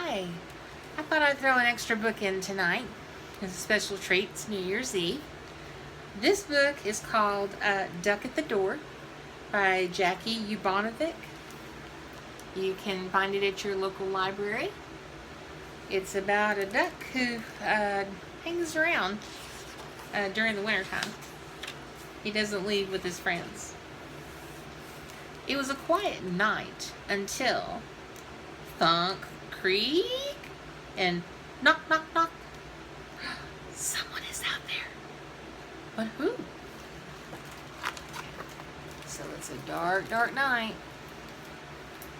Hi. I thought I'd throw an extra book in tonight as a special treat. It's New Year's Eve. This book is called Duck at the Door by Jackie Ubanovic. You can find it at your local library. It's about a duck who hangs around during the wintertime. He doesn't leave with his friends. It was a quiet night until thunk, creak, and knock, knock, knock. Someone is out there. But who? So it's a dark, dark night.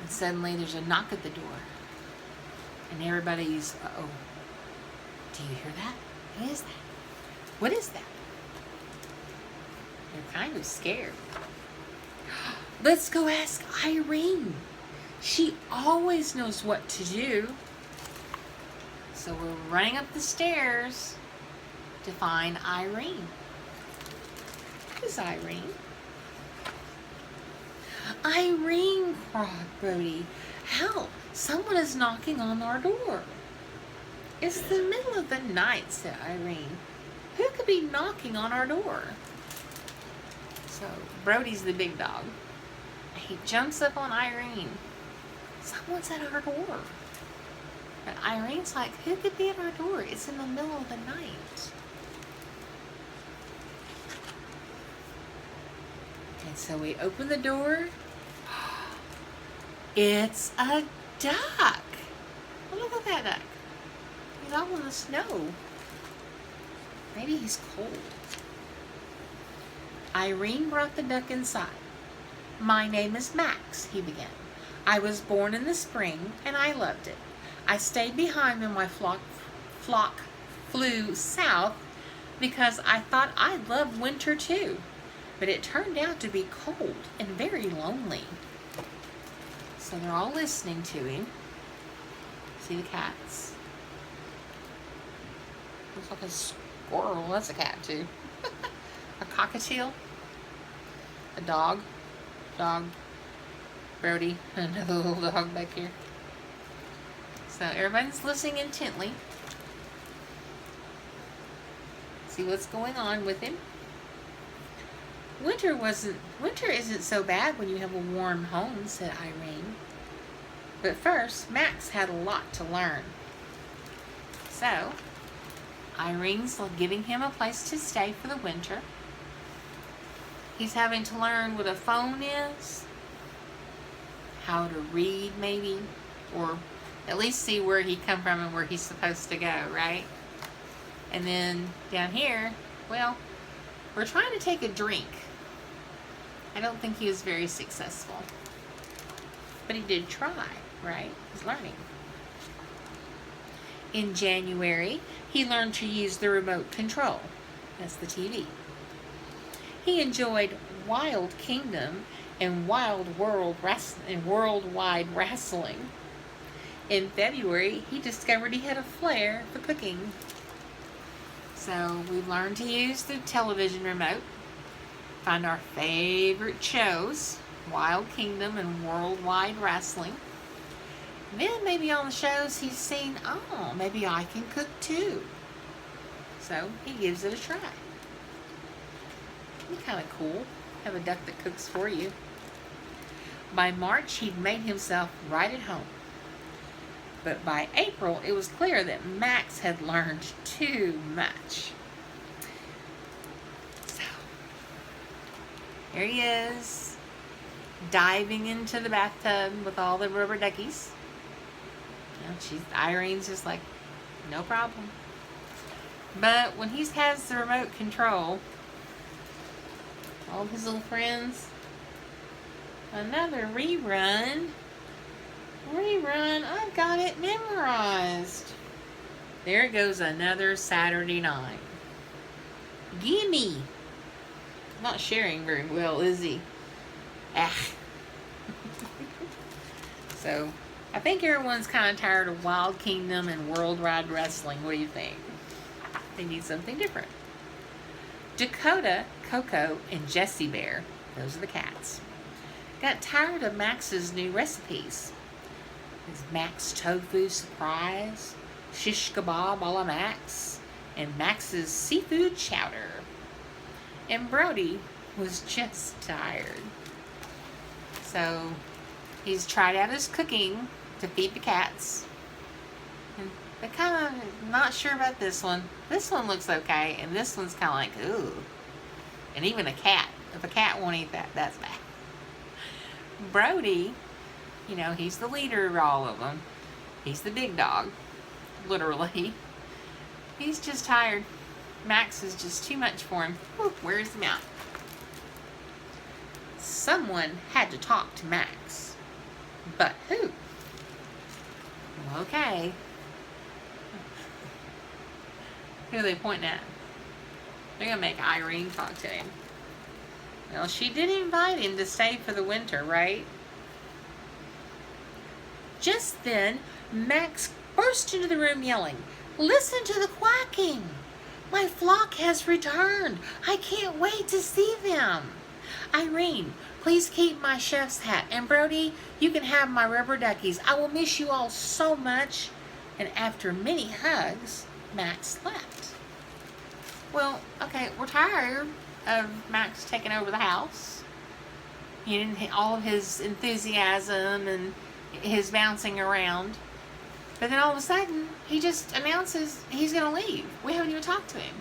And suddenly there's a knock at the door. And everybody's, uh-oh. Do you hear that? Who is that? What is that? They're kind of scared. Let's go ask Irene. She always knows what to do. So we're running up the stairs to find Irene. Who's Irene? Irene, cried Brody. Help! Someone is knocking on our door. It's the middle of the night, said Irene. Who could be knocking on our door? So Brody's the big dog. He jumps up on Irene. Someone's at our door. But Irene's like, who could be at our door? It's in the middle of the night. And so we open the door. It's a duck. Oh, look at that duck. He's all in the snow. Maybe he's cold. Irene brought the duck inside. My name is Max, he began. I was born in the spring, and I loved it. I stayed behind when my flock flew south because I thought I'd love winter too. But it turned out to be cold and very lonely. So they're all listening to him. See the cats? Looks like a squirrel. That's a cat too. A cockatiel. A dog. Brody. Another little dog back here. So everybody's listening intently. See what's going on with him. Winter isn't so bad when you have a warm home, said Irene. But first, Max had a lot to learn. So, Irene's giving him a place to stay for the winter. He's having to learn what a phone is, how to read maybe, or at least see where he come from and where he's supposed to go, right? And then down here, well, we're trying to take a drink. I don't think he was very successful. But he did try, right? He's learning. In January, he learned to use the remote control. That's the TV. He enjoyed Wild Kingdom and worldwide wrestling. In February, he discovered he had a flair for cooking. So we learned to use the television remote. Find our favorite shows, Wild Kingdom and Worldwide Wrestling. Then maybe on the shows he's seen, oh, maybe I can cook too. So he gives it a try. It'd be kind of cool. Have a duck that cooks for you. By March, he'd made himself right at home. But by April, it was clear that Max had learned too much. So, here he is, diving into the bathtub with all the rubber duckies. You know, Irene's just like, no problem. But when he has the remote control, all of his little friends, another rerun. I've got it memorized. There goes another Saturday night. Gimme. Not sharing very well, is he? Ah. So, I think everyone's kind of tired of Wild Kingdom and Worldwide Wrestling. What do you think? They need something different. Dakota, Coco, and Jessie Bear, those are the cats, got tired of Max's new recipes. His Max Tofu Surprise, Shish Kebab a la Max, and Max's Seafood Chowder. And Brody was just tired. So he's tried out his cooking to feed the cats. And they're kind of not sure about this one. This one looks okay, and this one's kind of like, ooh. And even a cat. If a cat won't eat that, that's bad. Brody, you know, he's the leader of all of them. He's the big dog, literally. He's just tired. Max is just too much for him. Whew, wears him out. Someone had to talk to Max. But who? Well, okay. Who are they pointing at? They're going to make Irene talk to him. Well, she did invite him to stay for the winter, right? Just then, Max burst into the room yelling, "Listen to the quacking! My flock has returned! I can't wait to see them! Irene, please keep my chef's hat. And Brody, you can have my rubber duckies. I will miss you all so much." And after many hugs, Max left. Well, okay, we're tired of Max taking over the house. He didn't all of his enthusiasm and his bouncing around. But then all of a sudden, he just announces he's going to leave. We haven't even talked to him.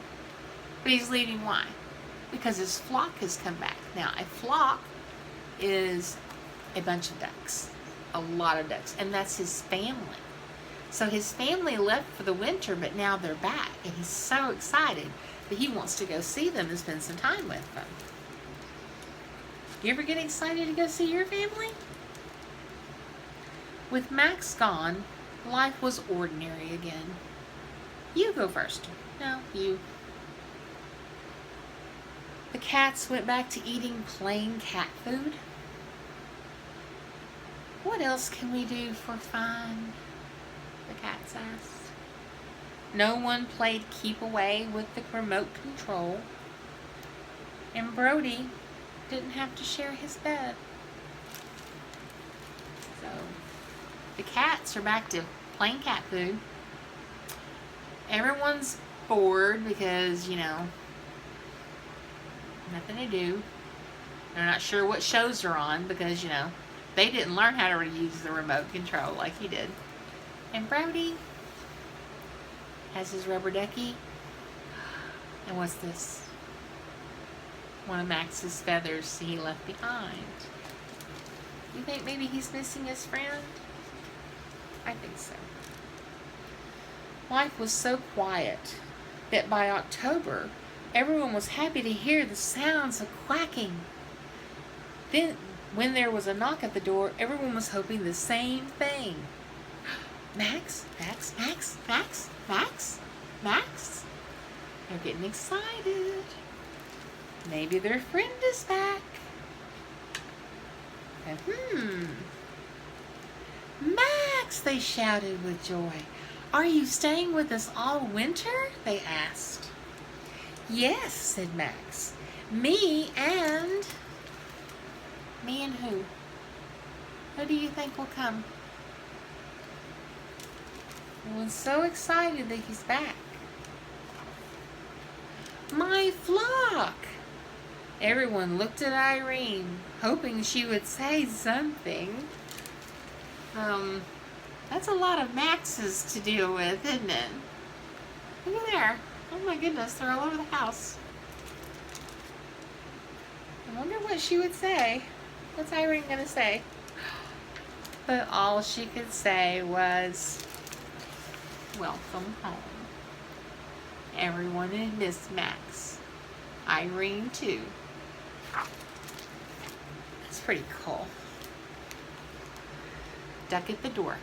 But he's leaving why? Because his flock has come back. Now, a flock is a bunch of ducks. A lot of ducks. And that's his family. So his family left for the winter, but now they're back. And he's so excited that he wants to go see them and spend some time with them. You ever get excited to go see your family? With Max gone, life was ordinary again. You go first. No, you. The cats went back to eating plain cat food. What else can we do for fun? The cats asked. No one played keep away with the remote control. And Brody didn't have to share his bed. So the cats are back to plain cat food. Everyone's bored because, you know, nothing to do. They're not sure what shows are on because, you know, they didn't learn how to use the remote control like he did. And Brody has his rubber ducky. And what's this? One of Max's feathers he left behind. You think maybe he's missing his friend? I think so. Life was so quiet that by October, everyone was happy to hear the sounds of quacking. Then, when there was a knock at the door, everyone was hoping the same thing. Max, Max, Max, Max, Max, Max. They're getting excited. Maybe their friend is back. And, Max, they shouted with joy. Are you staying with us all winter? They asked. Yes, said Max. Me and who? Who do you think will come? Everyone's so excited that he's back. My flock! Everyone looked at Irene, hoping she would say something. That's a lot of Maxes to deal with, isn't it? Look at there. Oh my goodness, they're all over the house. I wonder what she would say. What's Irene gonna say? But all she could say was, welcome home. Everyone had missed Max. Irene too. That's pretty cool. Duck at the door.